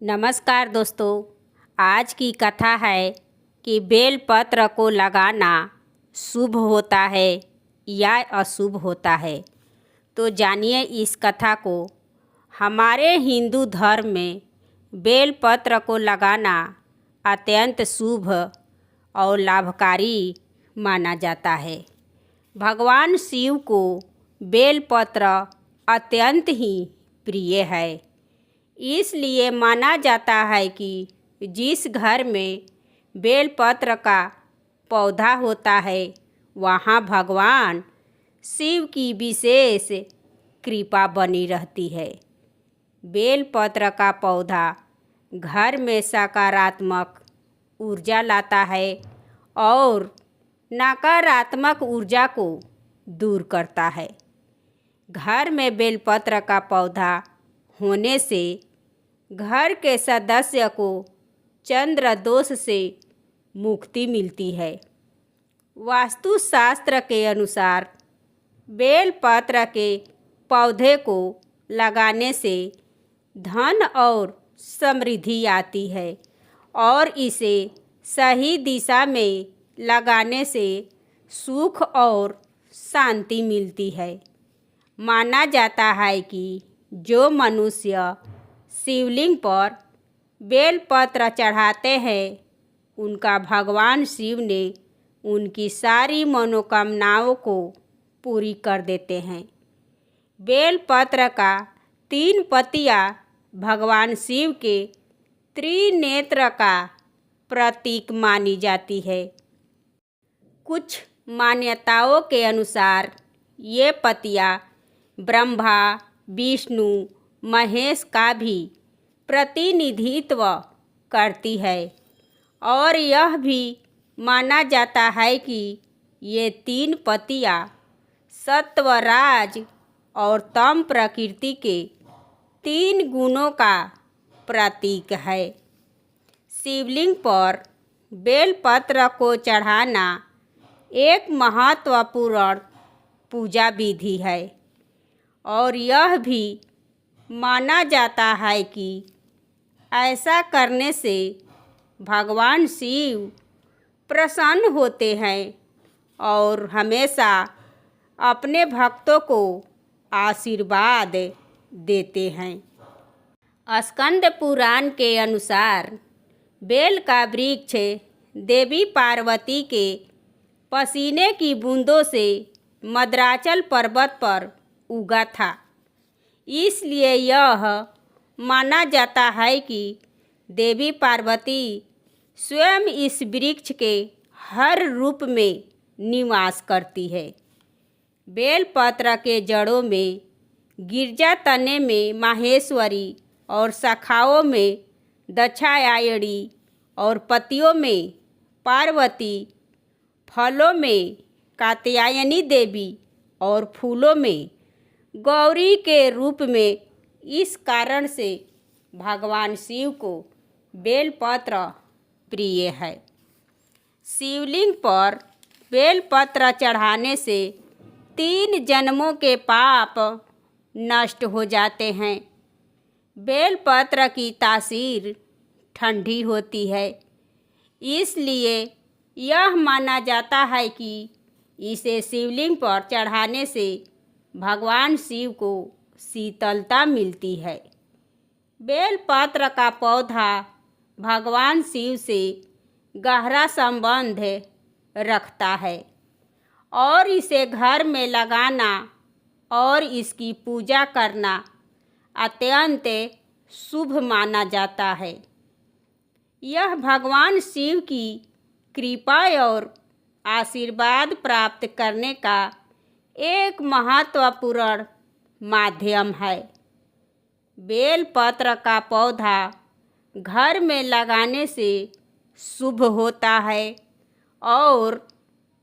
नमस्कार दोस्तों। आज की कथा है कि बेलपत्र को लगाना शुभ होता है या अशुभ होता है। तो जानिए इस कथा को। हमारे हिंदू धर्म में बेलपत्र को लगाना अत्यंत शुभ और लाभकारी माना जाता है। भगवान शिव को बेलपत्र अत्यंत ही प्रिय है। इसलिए माना जाता है कि जिस घर में बेलपत्र का पौधा होता है वहाँ भगवान शिव की विशेष कृपा बनी रहती है। बेलपत्र का पौधा घर में सकारात्मक ऊर्जा लाता है और नकारात्मक ऊर्जा को दूर करता है। घर में बेलपत्र का पौधा होने से घर के सदस्य को चंद्र दोष से मुक्ति मिलती है। वास्तुशास्त्र के अनुसार बेलपत्र के पौधे को लगाने से धन और समृद्धि आती है और इसे सही दिशा में लगाने से सुख और शांति मिलती है। माना जाता है कि जो मनुष्य शिवलिंग पर बेलपत्र चढ़ाते हैं उनका भगवान शिव ने उनकी सारी मनोकामनाओं को पूरी कर देते हैं। बेलपत्र का 3 पत्तियां भगवान शिव के त्रिनेत्र का प्रतीक मानी जाती है। कुछ मान्यताओं के अनुसार ये पत्तियां ब्रह्मा, विष्णु, महेश का भी प्रतिनिधित्व करती है और यह भी माना जाता है कि ये 3 पत्तियां सत्व, राज और तम प्रकृति के 3 गुणों का प्रतीक है। शिवलिंग पर बेलपत्र को चढ़ाना एक महत्वपूर्ण पूजा विधि है और यह भी माना जाता है कि ऐसा करने से भगवान शिव प्रसन्न होते हैं और हमेशा अपने भक्तों को आशीर्वाद देते हैं। स्कंद पुराण के अनुसार बेल का वृक्ष देवी पार्वती के पसीने की बूंदों से मद्राचल पर्वत पर उगा था। इसलिए यह माना जाता है कि देवी पार्वती स्वयं इस वृक्ष के हर रूप में निवास करती है। बेलपत्र के जड़ों में गिरजा, तने में माहेश्वरी और शाखाओं में दक्षायायणी और पत्तियों में पार्वती, फलों में कात्यायनी देवी और फूलों में गौरी के रूप में। इस कारण से भगवान शिव को बेलपत्र प्रिय है। शिवलिंग पर बेलपत्र चढ़ाने से 3 जन्मों के पाप नष्ट हो जाते हैं। बेलपत्र की तासीर ठंडी होती है, इसलिए यह माना जाता है कि इसे शिवलिंग पर चढ़ाने से भगवान शिव को शीतलता मिलती है। बेलपत्र का पौधा भगवान शिव से गहरा संबंध रखता है और इसे घर में लगाना और इसकी पूजा करना अत्यंत शुभ माना जाता है। यह भगवान शिव की कृपा और आशीर्वाद प्राप्त करने का एक महत्वपूर्ण माध्यम है। बेलपत्र का पौधा घर में लगाने से शुभ होता है और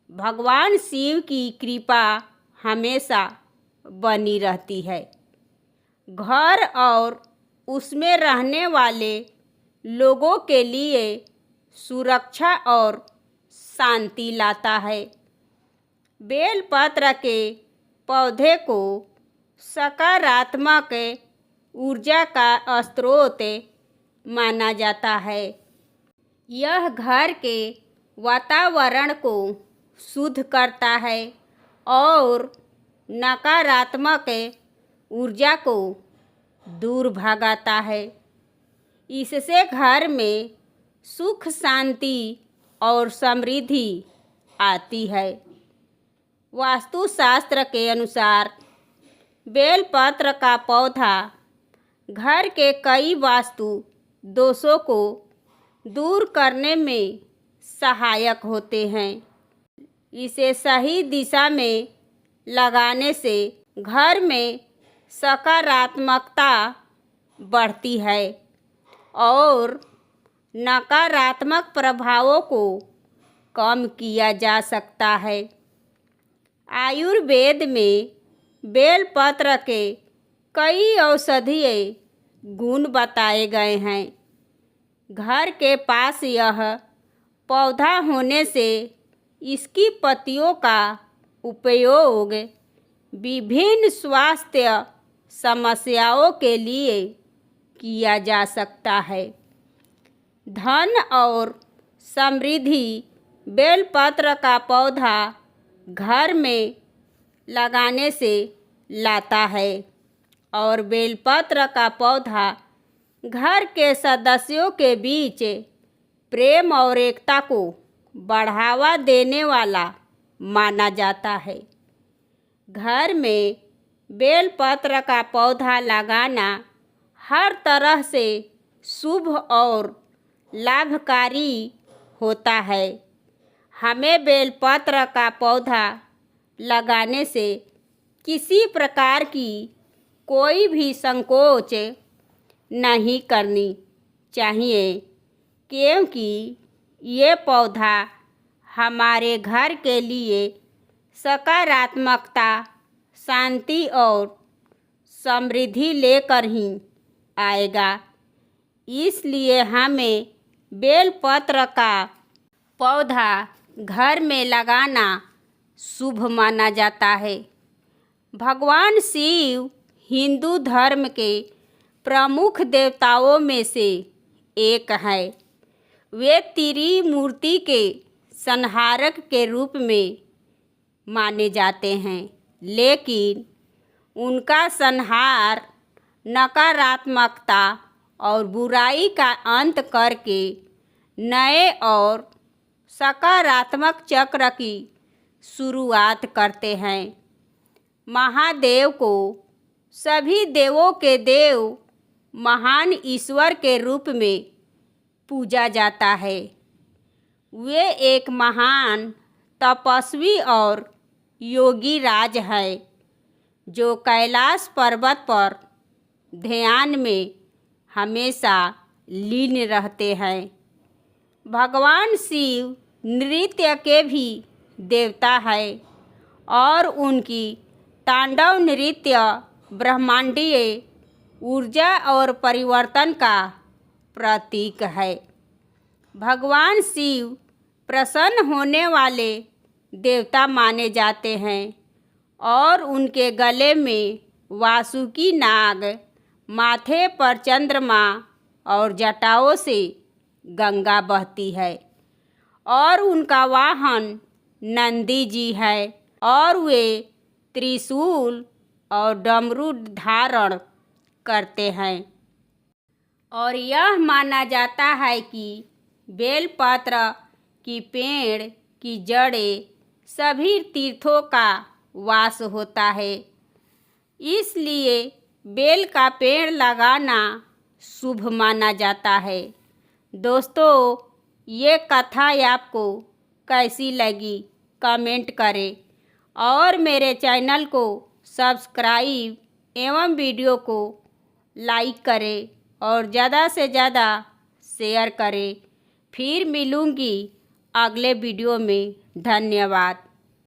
भगवान शिव की कृपा हमेशा बनी रहती है। घर और उसमें रहने वाले लोगों के लिए सुरक्षा और शांति लाता है। बेलपत्र के पौधे को सकारात्मक ऊर्जा का स्रोत माना जाता है। यह घर के वातावरण को शुद्ध करता है और नकारात्मक ऊर्जा को दूर भगाता है। इससे घर में सुख, शांति और समृद्धि आती है। वास्तुशास्त्र के अनुसार बेलपत्र का पौधा घर के कई वास्तु दोषों को दूर करने में सहायक होते हैं। इसे सही दिशा में लगाने से घर में सकारात्मकता बढ़ती है और नकारात्मक प्रभावों को कम किया जा सकता है। आयुर्वेद में बेलपत्र के कई औषधीय गुण बताए गए हैं। घर के पास यह पौधा होने से इसकी पत्तियों का उपयोग विभिन्न स्वास्थ्य समस्याओं के लिए किया जा सकता है। धन और समृद्धि बेलपत्र का पौधा घर में लगाने से लाता है और बेलपत्र का पौधा घर के सदस्यों के बीच प्रेम और एकता को बढ़ावा देने वाला माना जाता है। घर में बेलपत्र का पौधा लगाना हर तरह से शुभ और लाभकारी होता है। हमें बेलपत्र का पौधा लगाने से किसी प्रकार की कोई भी संकोच नहीं करनी चाहिए, क्योंकि ये पौधा हमारे घर के लिए सकारात्मकता, शांति और समृद्धि लेकर ही आएगा। इसलिए हमें बेलपत्र का पौधा घर में लगाना शुभ माना जाता है। भगवान शिव हिंदू धर्म के प्रमुख देवताओं में से एक है। वे त्रिमूर्ति के संहारक के रूप में माने जाते हैं, लेकिन उनका संहार नकारात्मकता और बुराई का अंत करके नए और सकारात्मक चक्र की शुरुआत करते हैं। महादेव को सभी देवों के देव, महान ईश्वर के रूप में पूजा जाता है। वे एक महान तपस्वी और योगी राज है जो कैलाश पर्वत पर ध्यान में हमेशा लीन रहते हैं। भगवान शिव नृत्य के भी देवता है और उनकी तांडव नृत्य ब्रह्मांडीय ऊर्जा और परिवर्तन का प्रतीक है। भगवान शिव प्रसन्न होने वाले देवता माने जाते हैं और उनके गले में वासुकी नाग, माथे पर चंद्रमा और जटाओं से गंगा बहती है और उनका वाहन नंदी जी है और वे त्रिशूल और डमरू धारण करते हैं। और यह माना जाता है कि बेलपत्र की पेड़ की जड़ें सभी तीर्थों का वास होता है। इसलिए बेल का पेड़ लगाना शुभ माना जाता है। दोस्तों, ये कथा आपको कैसी लगी कमेंट करें और मेरे चैनल को सब्सक्राइब एवं वीडियो को लाइक करें और ज़्यादा से ज़्यादा शेयर करें। फिर मिलूँगी अगले वीडियो में। धन्यवाद।